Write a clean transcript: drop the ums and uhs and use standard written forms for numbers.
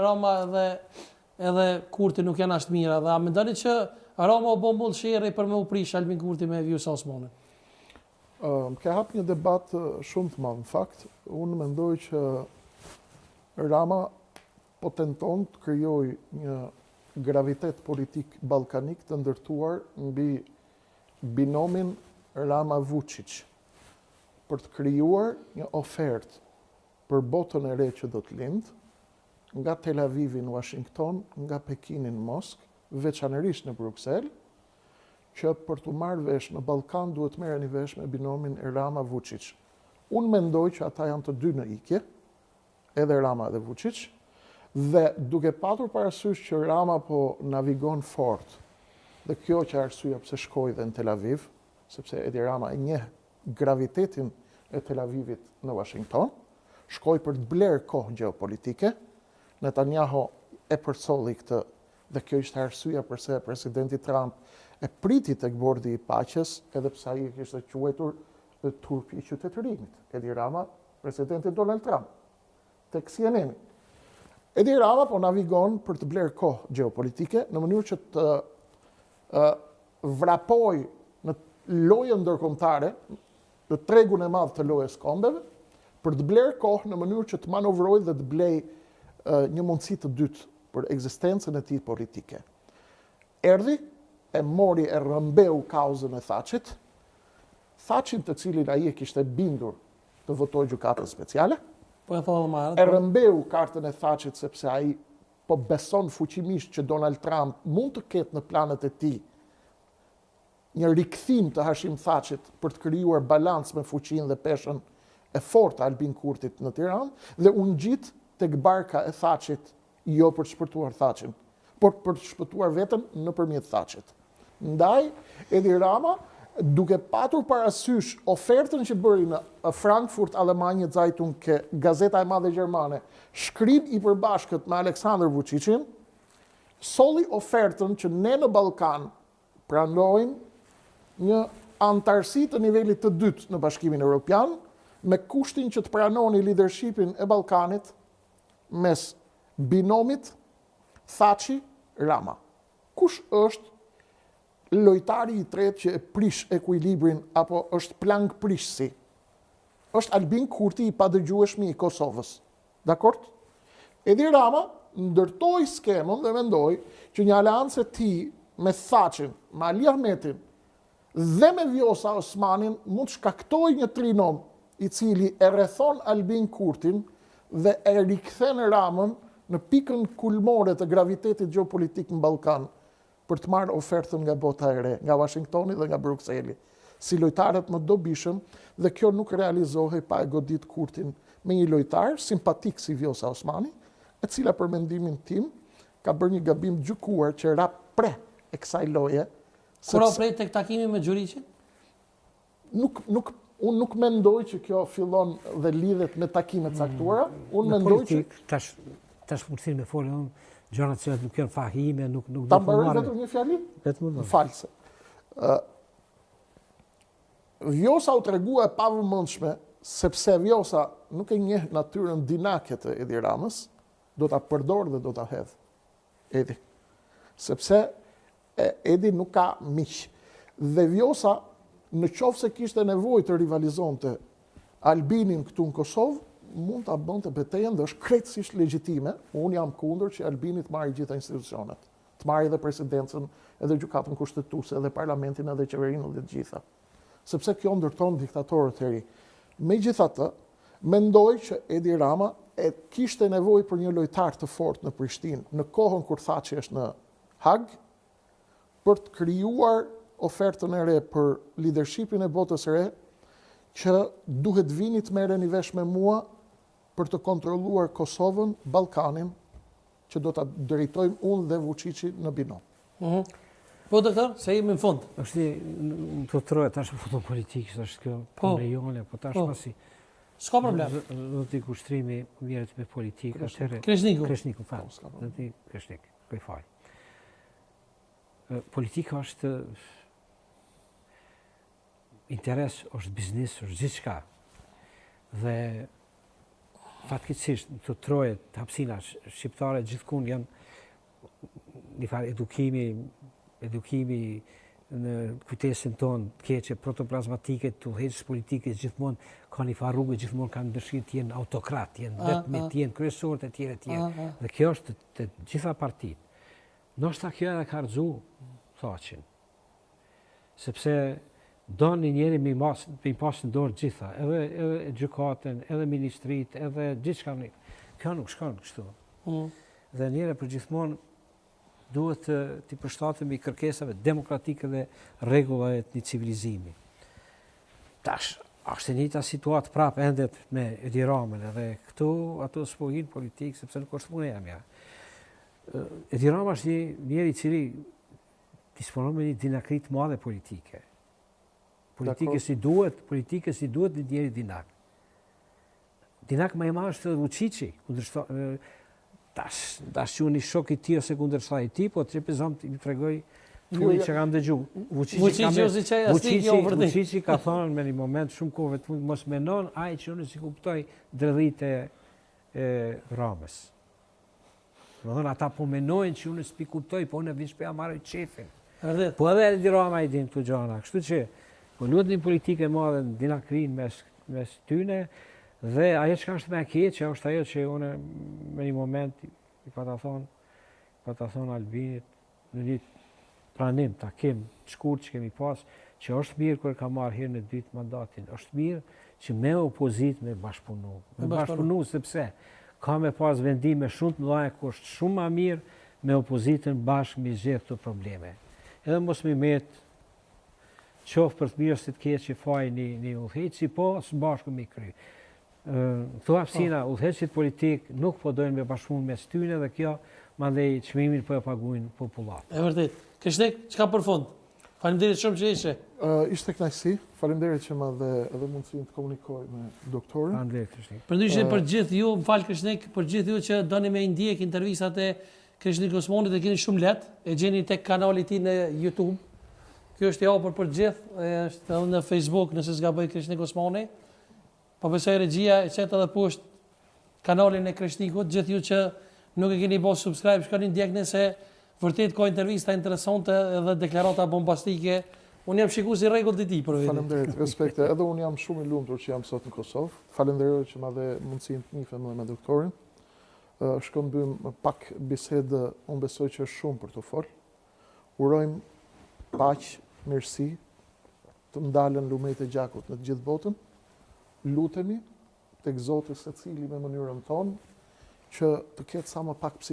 Rama edhe Kurti nuk janë ashtë mira, dhe a mendoni që Rama o bombull shiri për me u prish Albin Kurti me Vjosa Osmani? Ke hap një debat shumë të madh në fakt. Unë mendoj që Rama po tenton të krijoj një gravitet politik ballkanik të ndërtuar mbi binomin Rama-Vučić për të krijuar një ofertë për botën e re që do të lindë, nga Tel Avivi në Washington, nga Pekini në Moskë, veçanërisht në Bruxelles, që për të marrë vesh në Ballkan duhet merreni vesh me binomin Rama-Vučić. Unë mendoj që ata janë të dy në ikje, edhe Rama dhe Vučić, dhe duke patur parasysh që Rama po navigon fort, dhe kjo që arsyeja pse shkoi dhe në Tel Aviv, sepse Edi Rama e njeh gravitetin e Tel Avivit në Washington, shkoi për të blerë kohë gjeopolitike. Netanyahu e përsolli këtë, dhe kjo ishte arsyeja pse presidenti Trump e priti tek bordi i paqes, edhe pse ai kishte quajtur turpi i qytetërimit. Edi Rama, presidenti Donald Trump, tek CNN. Edi Rama po navigon për të blerë kohë gjeopolitike në mënyrë që të vrapoj në lojën ndërkombëtare, në tregun e madh të lojës kombeve, për të blerë kohë në mënyrë që të manovroj dhe të blej një mundësi të dytë për ekzistencën e tij politike. Erdhi, e mori e rrëmbeu kauzën e Thatchit, Thatchin të cilin ai e kishte bindur të votojë gjykatën speciale, e rrëmbeu kartën e Thatchit sepse ai po beson fuqimisht që Donald Trump mund të ketë në planet e tij një rikthim të Hashim Thatchit për të krijuar balancë me fuqinë dhe peshën e fortë Albin Kurtit në Tiranë, dhe u ngjit tek barka e Thatchit, jo për të shpëtuar Thatchin, por për të shpëtuar veten nëpërmjet Thatchit. Ndaj, Edi Rama, duke patur parasysh ofertën që bëri në Frankfurt Allgemeine Zeitung, ke gazeta e madhe gjermane, shkrim i përbashkët me Aleksandr Vučićin, solli ofertën që ne në Ballkan pranojmë një antarësi të nivelit të dytë në Bashkimin Evropian, me kushtin që të pranoni leadershipin e Ballkanit mes binomit Thatchi-Rama. Kush është lojtari i tretë që e prish ekuilibrin apo është plank prishësi? Është Albin Kurti i padëgjueshmi i Kosovës. Dakord? Edi Rama ndërtoi skemën dhe mendoi që një aleancë e tij me Thatchin, me Ali Ahmetin dhe me Vjosa Osmanin mund të shkaktojë një trinom i cili e rrethon Albin Kurtin dhe e rikthen Ramën në pikën kulmore të gravitetit gjeopolitik në Ballkan për të marrë ofertën nga bota e re, nga Washingtoni dhe nga Bruxelli, si lojtarët më dobishëm, dhe kjo nuk realizohej pa e godit Kurtin me një lojtar simpatik si Vjosa Osmani, e cila për mendimin tim ka bërë një gabim gjykuar që ra pre e kësaj loje. Kur prej tek takimi me Gjuriçin? Unë nuk mendoj që kjo fillon dhe lidhet me takimet caktuara. Unë mendoj që tash mundësin me folën unë gjërat që nuk janë fahime, nuk do ta mbaroj vetëm një fjali? False. Vjosa u tregua e pavëmendshme sepse Vjosa nuk e njeh natyrën dinake të Edi Ramës, do ta përdor dhe do ta hedh. Edi. Sepse Edi nuk ka miq. Dhe Vjosa, në qoftë se kishte nevojë të rivalizonte Albinin këtu në Kosovë, mund ta bënte betejën dhe është krejtësisht legjitime. Unë jam kundër që Albini të marrë gjitha institucionet, të marrë edhe presidencën, edhe gjykatën kushtetuese, edhe parlamentin, edhe qeverinë dhe të gjitha. Sepse kjo ndërton diktatorët e ri. Megjithatë, mendoj që Edi Rama e kishte nevojë për një lojtar të fortë në Prishtinë, në kohën kur Thatchi është në Hag, për të krijuar ofertën e re për leadershipin e botës së re, që duhet vini të merreni vesh me mua për të kontrolluar Kosovën, Ballkanin, që do ta drejtojmë unë dhe Vučići në binom. Po doktor, se jemi në fund. Është të troja tash foto politikë, është kjo rejone, po tash pasi. S'ka problem. Do të kushtrimi vjerët me politikë, atëherë Kreshniku fal. Do të Kreshnik, për fal. Politika është interes, është biznes, është gjithçka. Dhe fatkeqësisht të troje të hapësina shqiptare gjithkund janë një farë edukimi në kujtesin tonë të keqe protoplazmatike të udhëheqjes politike gjithmonë ka një farë rrugë, gjithmonë kanë dëshirë të jenë autokrat, të jenë vetëm, të jenë kryesorë të tjerë. Dhe kjo është të gjitha partitë. Ndoshta kjo edhe ka rrezu thoqin. Sepse do një njeri mi pas në dorë gjitha, edhe gjykatën, edhe ministritë, edhe gjithçka. Kjo nuk shkon kështu. Dhe njëre për gjithmonë duhet të përshtatemi kërkesave demokratike dhe rregullave të një civilizimi. Tash, është e njëjta situatë prapë endet me Edi Ramën, edhe këtu ato s'po hinë politikë, sepse nuk është punë e mia. Edi Rama është një njeri i cili disponon me një dinakri të madhe politike. Politike si duhet një njeri dinak. Dinak më i madh është Vučići, tash që unë i shok i ti ose kundërshtar i ti, po të repizam të i tregoj tuaj që kam dëgju. Vučići ka thonë me një moment shumë kohëve të fundit, mos menon ai që unë si kuptoj dredhite e Ramës. Më thonë, ata po menojnë që unë s'pi kuptoj, po unë e vish për amaroj qefin. Po edhe Edi Rama i din këtu gjana. Kështu që, po luhet një politike madhe në dinakrin mes tyne, dhe ajo që është me keqe, është ajo që unë me një moment i pa ta thonë Albinit, në një pranim, takim, shkurt që kemi pas, që është mirë kër ka marrë herë në dytë mandatin, është mirë që me opozit me bashkëpunu. Me bashkëpunu sepse ka me pas vendime shumë të mëdha ku është shumë ma mirë me opozitën bashkë me zgjedhë këto probleme. Edhe mos mi met qoftë për të mirë se të keqe faj një udhëheqësi, po së bashku me kry. Këto hapësina, udhëheqësit politik nuk po dojnë me bashkëpunë mes tyne dhe kjo mandej çmimin po e paguajnë popullat. E vërtet. Kështek, çka për fund? Faleminderit shumë që ishe. Ishte kënaqësi. Faleminderit që më dhe edhe mundësinë të komunikoj me doktorin. Faleminderit Krishnik. Përndryshe për gjithë ju, më fal Krishnik, për gjithë ju që doni me ndjek intervistat e Krishnik Osmanit, e keni shumë lehtë, e gjeni tek kanali i tij në YouTube. Kjo është i hapur për gjithë, është edhe në Facebook nëse s'gaboj Krishnik Osmani. Po besoj regjia e çet edhe poshtë kanalin e Krishnikut, gjithë ju që nuk e keni bërë subscribe, shkoni ndjekni se vërtet ka intervista interesante edhe deklarata bombastike. Unë jam shikues i rregullt i tij për vetë. Faleminderit, respekte. Edhe unë jam shumë i lumtur që jam sot në Kosovë. Falenderoj që më dhe mundësinë të nifem me doktorin. Shkëmbym pak bisedë, unë besoj që është shumë për të folë. Urojmë paqë, mirësi, të ndalen lumet e gjakut në të gjithë botën. Lutemi tek Zoti secili me mënyrën tonë që të ketë sa më pak